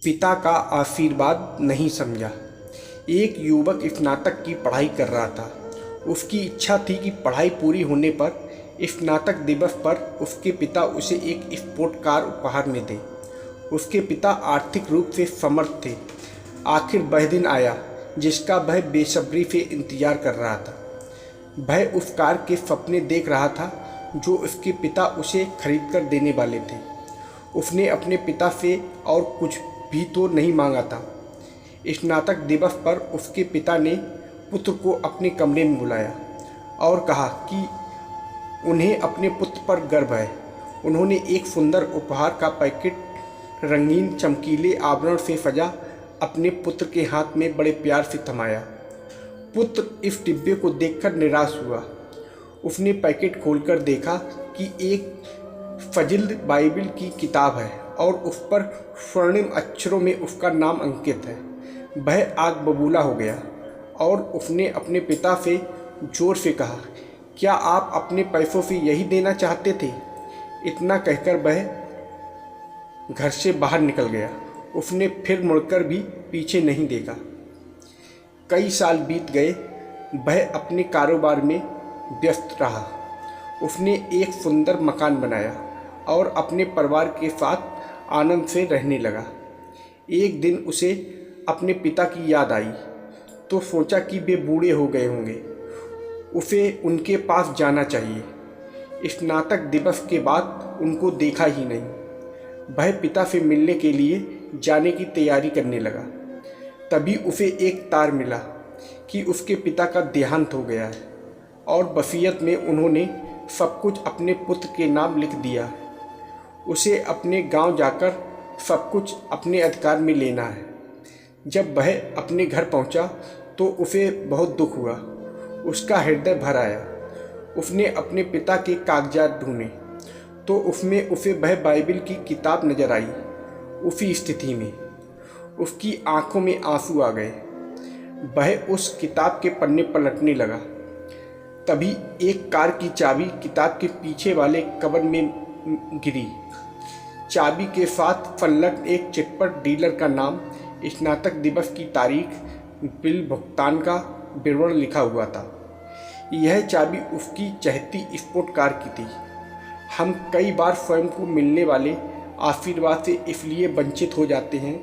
पिता का आशीर्वाद नहीं समझा। एक युवक स्नातक की पढ़ाई कर रहा था। उसकी इच्छा थी कि पढ़ाई पूरी होने पर स्नातक दिवस पर उसके पिता उसे एक स्पोर्ट कार उपहार में दें। उसके पिता आर्थिक रूप से समर्थ थे। आखिर वह दिन आया जिसका वह बेसब्री से इंतजार कर रहा था। वह उस कार के सपने देख रहा था जो उसके पिता उसे खरीद कर देने वाले थे। उसने अपने पिता से और कुछ भी तो नहीं मांगा था। स्नातक दिवस पर उसके पिता ने पुत्र को अपने कमरे में बुलाया और कहा कि उन्हें अपने पुत्र पर गर्व है। उन्होंने एक सुंदर उपहार का पैकेट रंगीन चमकीले आभरण से सजा अपने पुत्र के हाथ में बड़े प्यार से थमाया। पुत्र इस डिब्बे को देखकर निराश हुआ। उसने पैकेट खोलकर देखा कि एक फजील बाइबिल की किताब है और उस पर स्वर्णिम अक्षरों में उसका नाम अंकित है। वह आग बबूला हो गया और उसने अपने पिता से जोर से कहा, क्या आप अपने पैसों से यही देना चाहते थे? इतना कहकर वह घर से बाहर निकल गया। उसने फिर मुड़कर भी पीछे नहीं देखा। कई साल बीत गए। वह अपने कारोबार में व्यस्त रहा। उसने एक सुंदर मकान बनाया और अपने परिवार के साथ आनंद से रहने लगा। एक दिन उसे अपने पिता की याद आई तो सोचा कि वे बूढ़े हो गए होंगे। उसे उनके पास जाना चाहिए। स्नातक दिवस के बाद उनको देखा ही नहीं। वह पिता से मिलने के लिए जाने की तैयारी करने लगा। तभी उसे एक तार मिला कि उसके पिता का देहांत हो गया है और वसीयत में उन्होंने सब कुछ अपने पुत्र के नाम लिख दिया है। उसे अपने गांव जाकर सब कुछ अपने अधिकार में लेना है। जब वह अपने घर पहुंचा तो उसे बहुत दुख हुआ। उसका हृदय भर आया। उसने अपने पिता के कागजात ढूंढे तो उसमें उसे वह बाइबिल की किताब नजर आई। उसी स्थिति में उसकी आंखों में आंसू आ गए। वह उस किताब के पन्ने पलटने लगा। तभी एक कार की चाबी किताब के पीछे वाले कवर में गिरी। चाबी के साथ संलग्न एक चिट पर डीलर का नाम, स्नातक दिवस की तारीख, बिल भुगतान का विवरण लिखा हुआ था। यह चाबी उसकी चहती स्पोर्ट कार की थी। हम कई बार स्वयं को मिलने वाले आशीर्वाद से इसलिए वंचित हो जाते हैं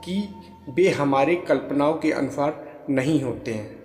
कि वे हमारे कल्पनाओं के अनुसार नहीं होते हैं।